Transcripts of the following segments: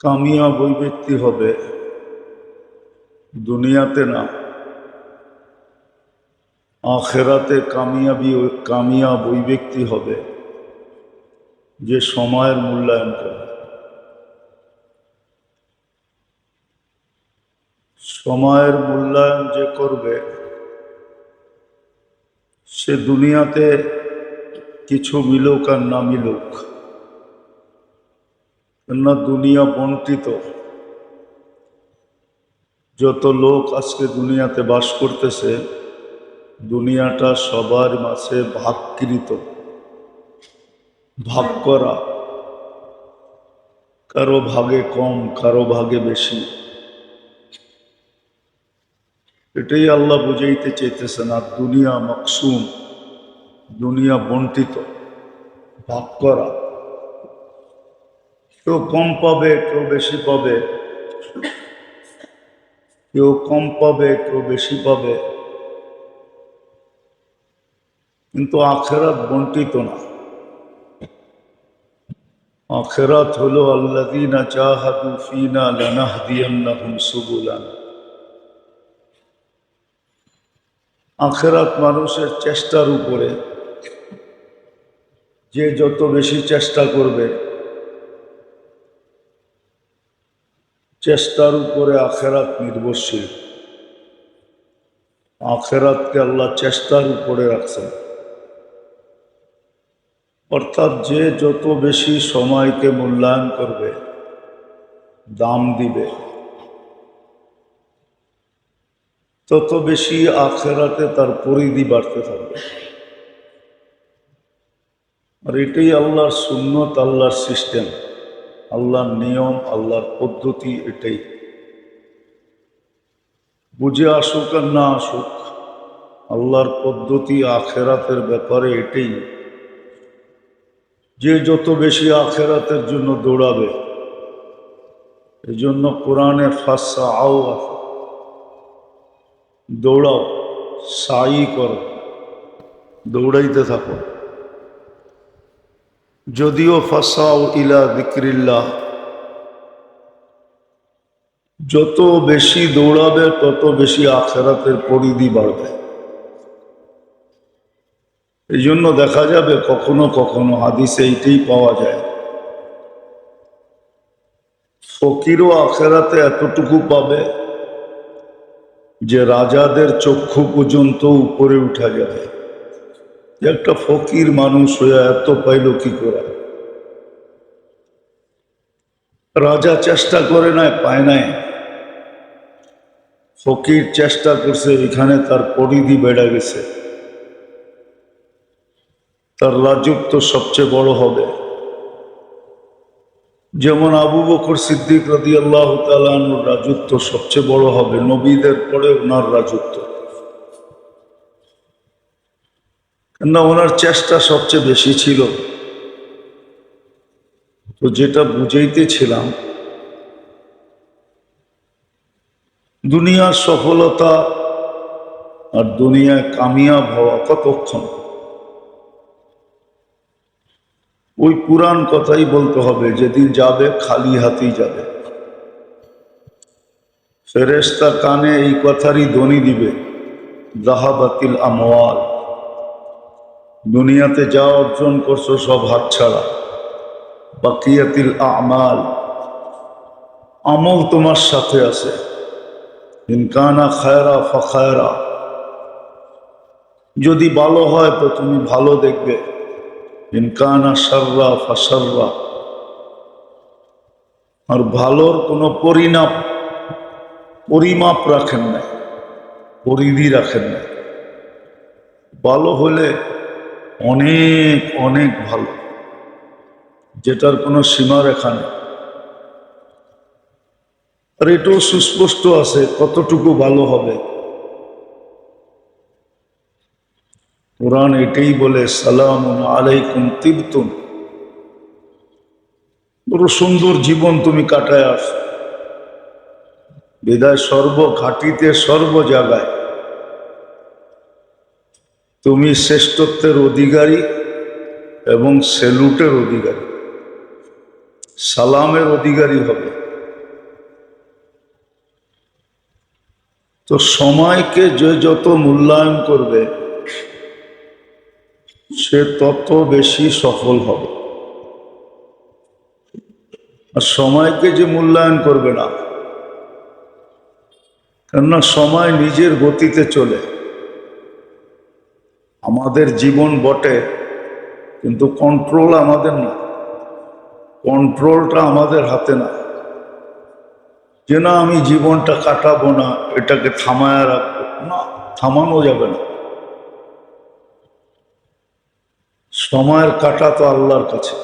কামিয়াব ওই ব্যক্তি হবে, দুনিয়াতে না আখেরাতে কামিয়াব ওই ব্যক্তি হবে যে সময়ের মূল্যায়ন করবে। সময়ের মূল্যায়ন যে করবে সে দুনিয়াতে কিছু মিলুক আর না মিলুক, কেননা দুনিয়া বন্টিত। যত লোক আজকে দুনিয়াতে বাস করতেছে, দুনিয়াটা সবার মাঝে ভাগকৃত, ভাগ করা, কারো ভাগে কম কারো ভাগে বেশি। এটাই আল্লাহ বুঝাইতে চাইতেছেন। আর দুনিয়া মকসুম, দুনিয়া বন্টিত, ভাগ করা। কেউ কম পাবে কেউ বেশি পাবে, কেউ কম পাবে কেউ বেশি পাবে, কিন্তু আখেরাত বন্টিত না। আখেরাত হলো আল্লাযীনা জাহাদু ফীনা লানাহদিয়ান্নাহুম সুবুলানা। আখেরাত মানুষের চেষ্টার উপরে। যে যত বেশি চেষ্টা করবে, চেষ্টার উপরে আখেরাত নির্ভরশীল। আখেরাতকে আল্লাহ চেষ্টার উপরে রাখছেন। অর্থাৎ যে যত বেশি সময়কে মূল্যায়ন করবে, দাম দিবে, তত বেশি আখেরাতে তার পরিধি বাড়তে থাকবে। আর এটাই আল্লাহর সুন্নত, আল্লাহর সিস্টেম, আল্লাহর নিয়ম, আল্লাহর পদ্ধতি। এটাই বুঝে আসুক আর না আসুক, আল্লাহর পদ্ধতি আখেরাতের ব্যাপারে এটাই। যে যত বেশি আখেরাতের জন্য দৌড়াবে, এই জন্য কোরআনে ফাসআউ আছে, দৌড়াও, সাই করো, দৌড়াইতে থাকো। যদিও ফাসাউ ইলা যিকরিল্লাহ, যত বেশি দৌড়াবে তত বেশি আখেরাতের পরিধি বাড়বে। এই জন্য দেখা যাবে কখনো কখনো হাদিসে এইটাই পাওয়া যায়, ফকিরও আখেরাতে এতটুকু পাবে যে রাজাদের চক্ষু পর্যন্ত উপরে উঠা যাবে। একটা ফকির মানুষ হয়ে এত পাইল কি করে? রাজা চেষ্টা করে নাই, পায় নাই। ফকির চেষ্টা করছে, এখানে তার পরিধি বেড়ে গেছে, তার রাজত্ব সবচেয়ে বড় হবে। যেমন আবু বকর সিদ্দিক রাদিয়াল্লাহু তাআলা আনহুর রাজত্ব সবচেয়ে বড় হবে, নবীদের পরে ওনার রাজত্ব। কেননা ওনার চেষ্টা সবচেয়ে বেশি ছিল। তো যেটা বুঝাইতেছিলাম, দুনিয়ার সফলতা আর দুনিয়ায় কামিয়াব হওয়া কতক্ষণ? ওই পুরাণ কথাই বলতে হবে, যেদিন যাবে খালি হাতেই যাবে। ফেরেশতা কানে এই কথারই ধ্বনি দিবে, যাহাবাতিল আমওয়াল, দুনিয়াতে যা অর্জন করছো সব হাতছাড়া। বাকিয়াতিল আমাল, আমল তোমার সাথে আছে। ইনকানা খায়রা ফাখায়রা, যদি ভালো হয় তো তুমি ভালো দেখবে। ইনকানা শাররা ফাশাররা, আর ভালোর কোনো পরিমাপ রাখেন না, পরিধি রাখেন না। ভালো হলে অনেক অনেক ভালো, যেটার কোনো সীমারেখা নেই। আর এটাও সুস্পষ্ট আছে কতটুকু ভালো হবে। কোরআন এটাই বলে, সালামুন আলাইকুম তিবতুম, বড় সুন্দর জীবন তুমি কাটায় আসো। বিদায় সর্বঘাটিতে সর্ব জায়গায় তুমি শ্রেষ্ঠত্বের অধিকারী এবং সেলুটের অধিকারী, সালামের অধিকারী হবে। তো সময়কে যে যত মূল্যায়ন করবে সে তত বেশি সফল হবে। আর সময়কে যে মূল্যায়ন করবে না, কেননা সময় নিজের গতিতে চলে। আমাদের জীবন বটে, কিন্তু কন্ট্রোল আমাদের না। কন্ট্রোলটা আমাদের হাতে না, যে না আমি জীবনটা কাটাবো না, এটাকে থামায় রাখবো না, থামানো যাবে না। সময়ের কাটা তো আল্লাহর কাছে,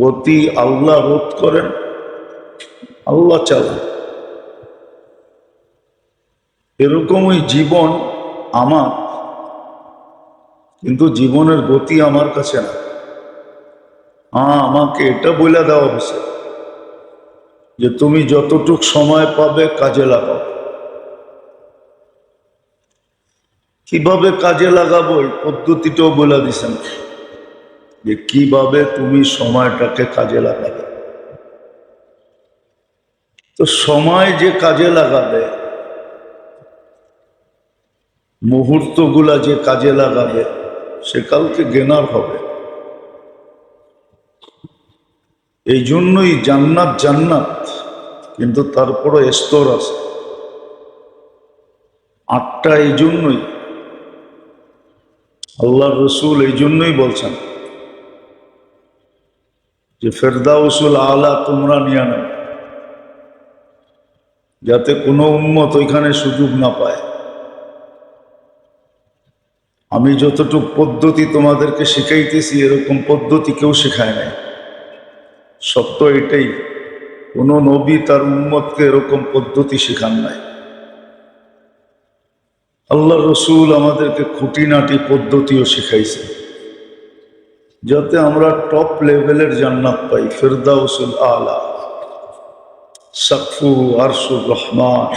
গতি আল্লাহ রোধ করেন, আল্লাহ চালান। এরকমই জীবন আমার, কিন্তু জীবনের গতি আমার কাছে না। আমাকে এটা বলে দেওয়া হয়েছে যে তুমি যতটুক সময় পাবে কাজে লাগাও। কিভাবে কাজে লাগাবো এই পদ্ধতিটাও বলে দিছেন, যে কিভাবে তুমি সময়টাকে কাজে লাগাবে। তো সময় যে কাজে লাগাবে, মুহূর্তগুলা যে কাজে লাগাবে, সে কালকে গেনার হবে। এই জন্যই জান্নাত জান্নাত, কিন্তু তারপরও স্তর আছে 8টা। এই জন্যই আল্লাহর রসুল এই জন্যই বলছেন যে ফেরদাউসুল আলা তোমরা নিয়ে নাও, যাতে কোনো উম্মত ওইখানে সুযোগ না পায়। আমি যতটুকু পদ্ধতি তোমাদেরকে শিখাইতেছি, এরকম পদ্ধতি কেউ শেখায় নাই। সত্য এটাই, কোনো নবী তার উম্মতকে এরকম পদ্ধতি শেখান নাই। আল্লাহ রসুল আমাদেরকে খুঁটিনাটি পদ্ধতিও শিখাইছে, যাতে আমরা টপ লেভেলের জান্নাত পাই। ফেরদাউসুল আলা, সাকফু আরশুর রহমান,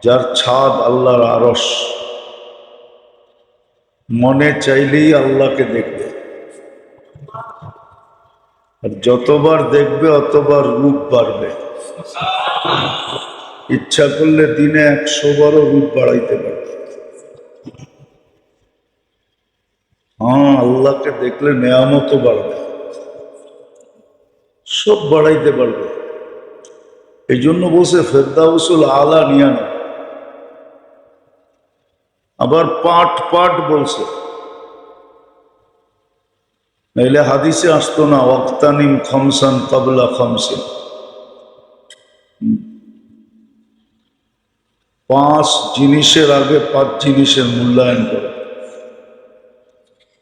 যার ছাদ আল্লাহর আরশ। মনে চাইলেই আল্লাহকে দেখবে, আর যতবার দেখবে অতবার রূপ বাড়বে। ইচ্ছা করলে দিনে 100বারও রূপ বাড়াইতে পারবে। আল্লাহকে দেখলে নেয়ামতও বাড়বে, সব বাড়াইতে পারবে। এই জন্য বলছে ফেরদাউসুল আলা নিয়া না। আবার পাট পাট বলছে, নাইলে হাদিসে আসতো না ওয়াক্তানিম খামসান কাবলা খামসিন। 5 জিনিসের আগে 5 জিনিসের মূল্যায়ন করে,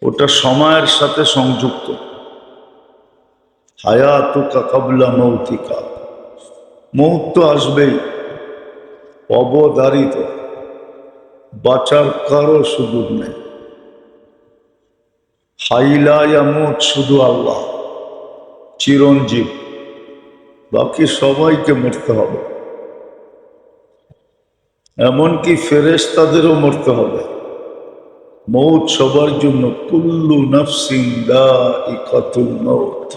ওটা সময়ের সাথে সংযুক্ত। হায়াতুকা কাবলা মৌতিকা, মৌত তো আসবেই, অবধারিত, বাঁচার কারো সুযোগ নেই। হাইলা ইয়ামুত, শুধু আল্লাহ চিরঞ্জীব, বাকি সবাইকে মরতে হবে। এমনকি ফেরেশতাদেরও মরতে হবে। মৌত সবার জন্য, কুল্লু নাফসিন যায়িকাতুল মৌত,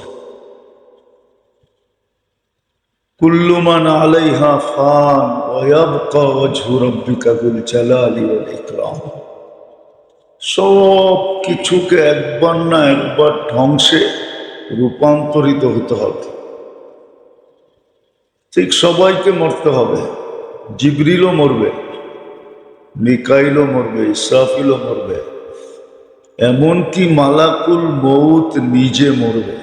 কুল্লু মান আলাইহা ফান ওয়া ইয়াবকা ওয়াজহু রাব্বিকা যুল জালালি ওয়াল ইকরাম। সব কিছুকে একবার না একবার ধ্বংসে রূপান্তরিত হতে হবে। ঠিক সবাইকে মরতে হবে। জিবরিলও মরবে, মিকাইলও মরবে, ইসরাফিলও মরবে, এমনকি মালাকুল মৌত নিজে মরবে।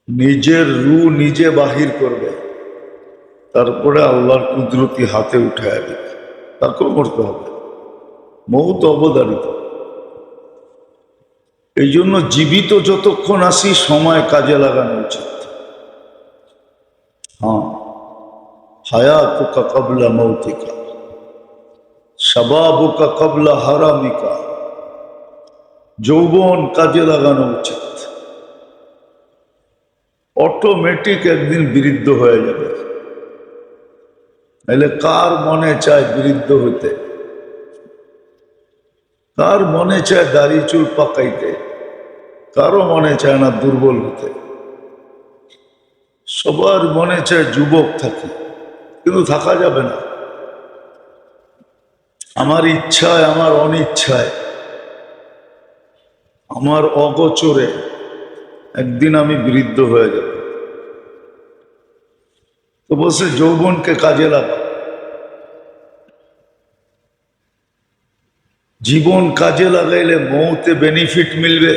নিজের রু নিজে বাহির করবে, তারপরে আল্লাহর কুদরতি হাতে উঠায় দিবে, তাকেও মরতে হবে। মৌত অবধারিত। এই জন্য জীবিত যতক্ষণ আসি সময় কাজে লাগানো উচিত। হায়াতুকা কাবলা মৌতিকা, শাবাবুকা কাবলা হারামিকা, যৌবন কাজে লাগানো উচিত। অটোমেটিক একদিন বৃদ্ধ হয়ে যাবে। নাহলে কার মনে চায় বৃদ্ধ হইতে? কার মনে চায় দাড়ি চুল পাকাইতে? কারো মনে চায় না দুর্বল হতে। সবার মনে চায় যুবক থাকি। কিন্তু থাকা যাবে না। আমার ইচ্ছায়, আমার অনিচ্ছায়, আমার অগোচরে একদিন আমি বৃদ্ধ হয়ে যাব। তো বলছে যৌবনকে কাজে লাগা, জীবন কাজে লাগাইলে মৌতে বেনিফিট মিলবে,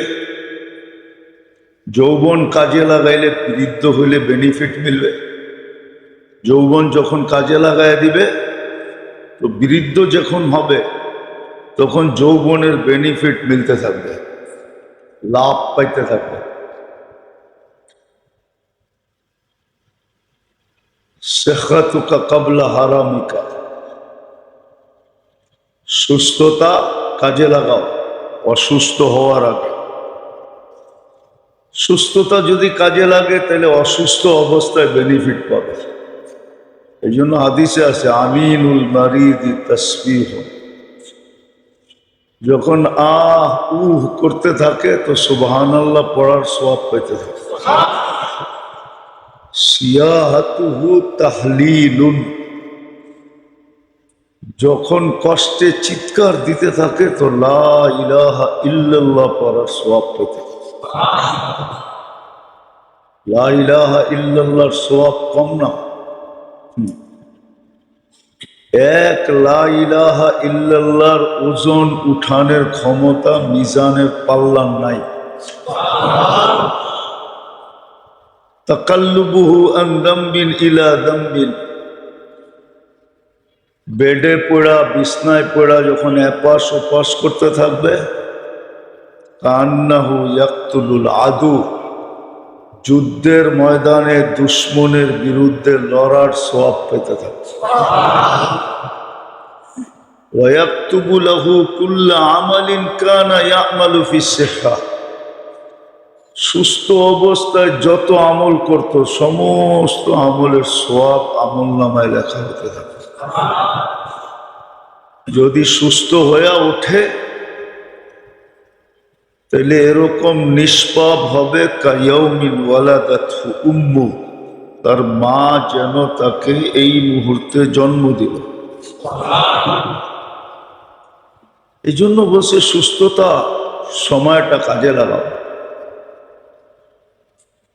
যৌবন কাজে লাগাইলে বৃদ্ধ হইলে বেনিফিট মিলবে। যৌবন যখন কাজে লাগাই দিবে তো বৃদ্ধ যখন হবে তখন যৌবনের বেনিফিট মিলতে থাকবে, লাভ পাইতে থাকবে। সেখাতুকা কাবলা হারামিকা, সুস্থতা কাজে লাগাও অসুস্থ হওয়ার আগে। সুস্থতা যদি কাজে লাগে তাহলে অসুস্থ অবস্থায় বেনিফিট পাবে। এই জন্য হাদিসে আছে আমিনুল মারিদি তাসবিহ, যখন আহ উহ করতে থাকে তো সুবহানাল্লাহ পড়ার সওয়াব পেতে থাকে। সিয়াহাতুহু তাহলিলুন, যখন কষ্টে চিৎকার দিতে থাকে তো লা ইলাহা ইল্লাল্লাহ পড়ার সওয়াব পেতে থাকে। লা ইলাহা ইল্লাল্লাহর সওয়াব কম না। এক লা ইলাহা ইল্লাল্লাহর ওজন উঠানের ক্ষমতা মিজানের পাল্লা নাই। তাকাল্লুবুহু আন দামবিন ইলা দামবিন, বেডে পড়া বিছনায় পড়া যখন এপাশ ওপাশ করতে থাকবে, কান্নাহু ইয়াকতুলুল আদু, যুদ্ধের ময়দানে দুশ্মনের বিরুদ্ধে লড়ার সওয়াব পেতে থাকবে। ওয়ায়াকতুবু লাহু কুল্লা আমালিন কানা ইয়ামালু ফিস সিহ্হা, সুস্থ অবস্থায় যত আমল করত সমস্ত আমলের সওয়াব আমলনামায় লেখা হতে থাকে। যদি সুস্থ হয়ে ওঠে তাহলে এরকম নিষ্পাপ হবে কায়াউমিন ওয়ালাদাতহু উম্মু, তার মা যেন তাকে এই মুহূর্তে জন্ম দিল। এই জন্য বলছে সুস্থতা সময়টা কাজে লাগাও।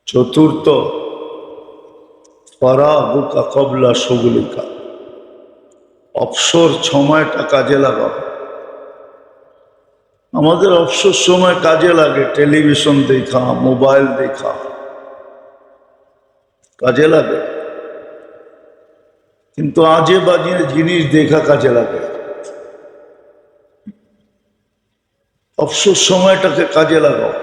চতুর্থ, ফারাগুকা ক্বাবলা শুগলিকা, অবসর সময়টা কাজে লাগাও। আমাদের অবসর সময় কাজে লাগে টেলিভিশন দেখা, মোবাইল দেখা, কাজে লাগে, কিন্তু আজে বাজে জিনিস দেখা কাজে লাগে। অবসর সময়টাকে কাজে লাগাও,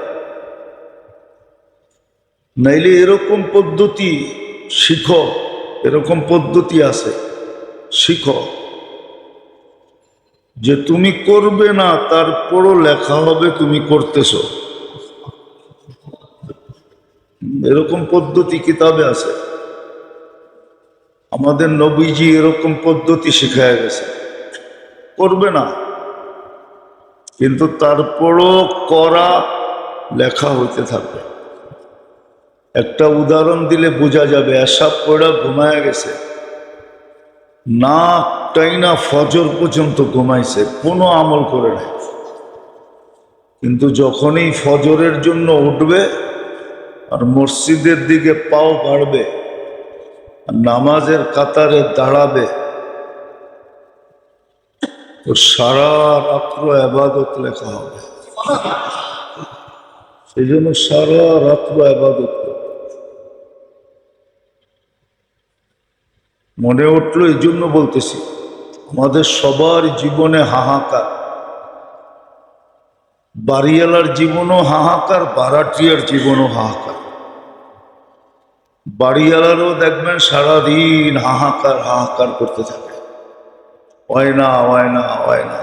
নাইলে এরকম পদ্ধতি শিখো, এরকম পদ্ধতি আছে, শিখো যে তুমি করবে না তারপরও লেখা হবে তুমি করতেছো। এরকম পদ্ধতি কিতাবে আছে। আমাদের নবীজি এরকম পদ্ধতি শিখায় গেছে, করবে না কিন্তু তারপরও করা লেখা হইতে থাকবে। একটা উদাহরণ দিলে বোঝা যাবে। এসব পড়া ঘুমায় গেছে, না টাইনা ফজর পর্যন্ত ঘুমাইছে, কোনো আমল করে নাই, কিন্তু যখনই ফজরের জন্য উঠবে আর মসজিদের দিকে পাও বাড়বে আর নামাজের কাতারে দাঁড়াবে তো সারা রাত্র ইবাদত লেখা হবে। সেই জন্য সারা রাত্র ইবাদত মনে উঠলো, এই জন্য বলতেছি আমাদের সবার জীবনে হাহাকার। বাড়িওয়ালার জীবনও হাহাকার, ভাড়াটিয়ার জীবনও হাহাকার। বাড়িওয়ালারও দেখবেন সারাদিন হাহাকার হাহাকার করতে থাকে, হয় না হয় না হয় না,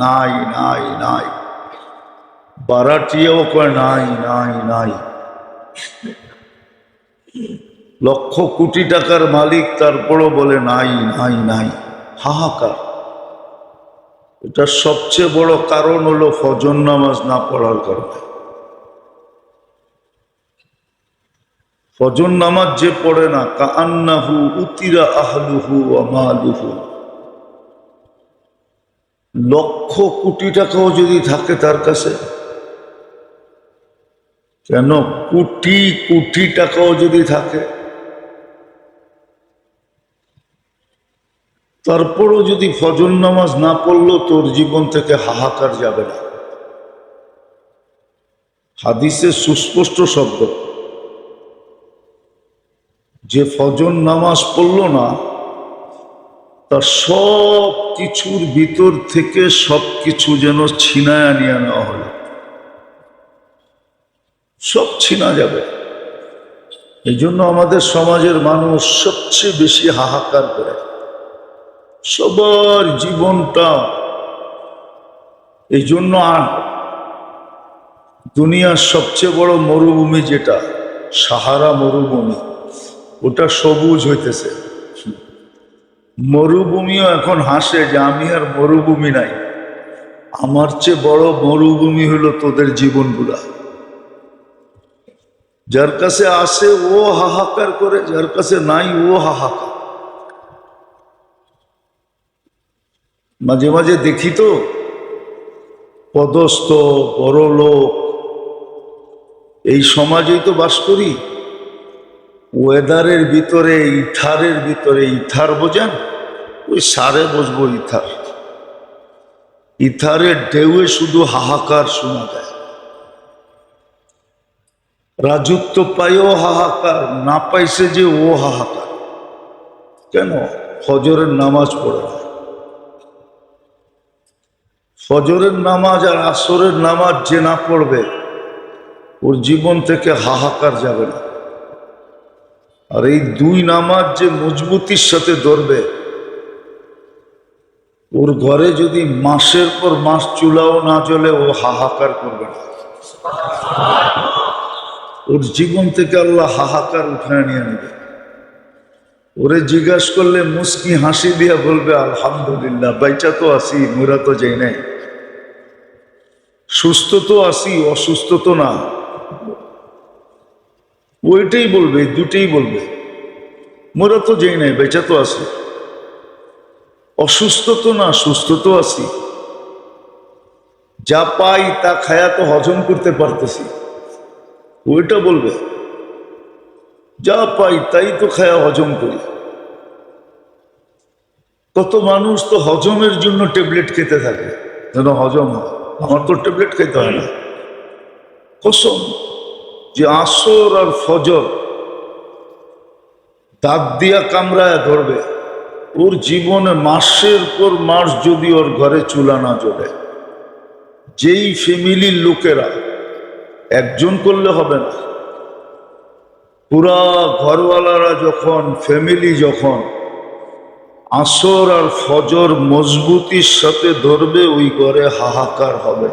নাই নাই নাই। ভাড়াটিয়াও কয় নাই নাই নাই। লক্ষ কোটি টাকার মালিক তারপরও বলে নাই নাই নাই, হাহাকার। এটার সবচেয়ে বড় কারণ হলো ফজর নামাজ না পড়ার কারণে। ফজর নামাজ যে পড়ে না, কাআন্নাহু উতিরা আহলুহু ওয়া মালুহু, লক্ষ কোটি টাকাও যদি থাকে তার কাছে, কেন কোটি কোটি টাকাও যদি থাকে, তারপরও যদি ফজর নামাজ না পড়লো তোর জীবন থেকে হাহাকার যাবে না। হাদিসে সুস্পষ্ট শব্দ, যে ফজর নামাজ পড়লো না তার সব কিছুর ভিতর থেকে সব কিছু যেন ছিনায় নিয়ে নেওয়া হলো, সব ছিনা যাবে। এই জন্য আমাদের সমাজের মানুষ সবচেয়ে বেশি হাহাকার করে, সবার জীবনটা। এই জন্য দুনিয়ার সবচেয়ে বড় মরুভূমি যেটা সাহারা মরুভূমি, ওটা সবুজ হইতেছে। মরুভূমিও এখন হাসে যে আমি আর মরুভূমি নাই, আমার চেয়ে বড় মরুভূমি হলো তোদের জীবনগুলা। যার কাছে আসে ও হাহাকার করে, যার কাছে নাই ও হাহাকার। মাঝে মাঝে দেখি তো পদস্থ বড় লোক, এই সমাজেই তো বাস করি, ওয়েদারের ভিতরে ইথারের ভিতরে, ইথার বোঝেন, ওই সারে বসবো ইথার, ইথারের ঢেউয়ে শুধু হাহাকার শোনা যায়। রাজত্ব পাইও হাহাকার, না পাইছে যে ও হাহাকার। কেন? ফজরের নামাজ পড়ে না। ফজরের নামাজ আর আসরের নামাজ যে না পড়বে ওর জীবন থেকে হাহাকার যাবে না। আর এই দুই নামাজ যে মজবুতির সাথে ধরবে, ওর ঘরে যদি মাসের পর মাস চুলাও না জ্বলে ও হাহাকার করবে না। ওর জীবন থেকে আল্লাহ হাহাকার উঠায় নিয়ে নেবে। ওরে জিজ্ঞাসা করলে মুস্কি হাসি দিয়া বলবে আলহামদুলিল্লাহ, বাইচা তো আছি, মোরা তো যাই নাই, সুস্থ তো আছি, অসুস্থ তো না। ওইটাই বলবে, দুটেই বলবে, মোরা তো যাই নাই, বেচা তো আছি, অসুস্থ তো না, সুস্থ তো আছি। যা পাই তা খায়া তো হজম করতে পারতেছি, ওইটা বলবে। যা পাই তাই তো খায়া হজম করি। কত মানুষ তো হজমের জন্য ট্যাবলেট খেতে থাকে যেন হজম হয়, আমার তো ট্যাবলেট খেতে হয় না। কসম যে আসর আর ফজর দাঁত দিয়া কামড়ায় ধরবে, ওর জীবনে মাসের পর মাস যদি ওর ঘরে চুলা না জ্বলে, যেই ফ্যামিলির লোকেরা, একজন করলে হবে না, পুরা ঘরওয়ালারা যখন, ফ্যামিলি যখন আসর আর ফজর মজবুতির সাথে ধরবে, ওই ঘরে হাহাকার হবে।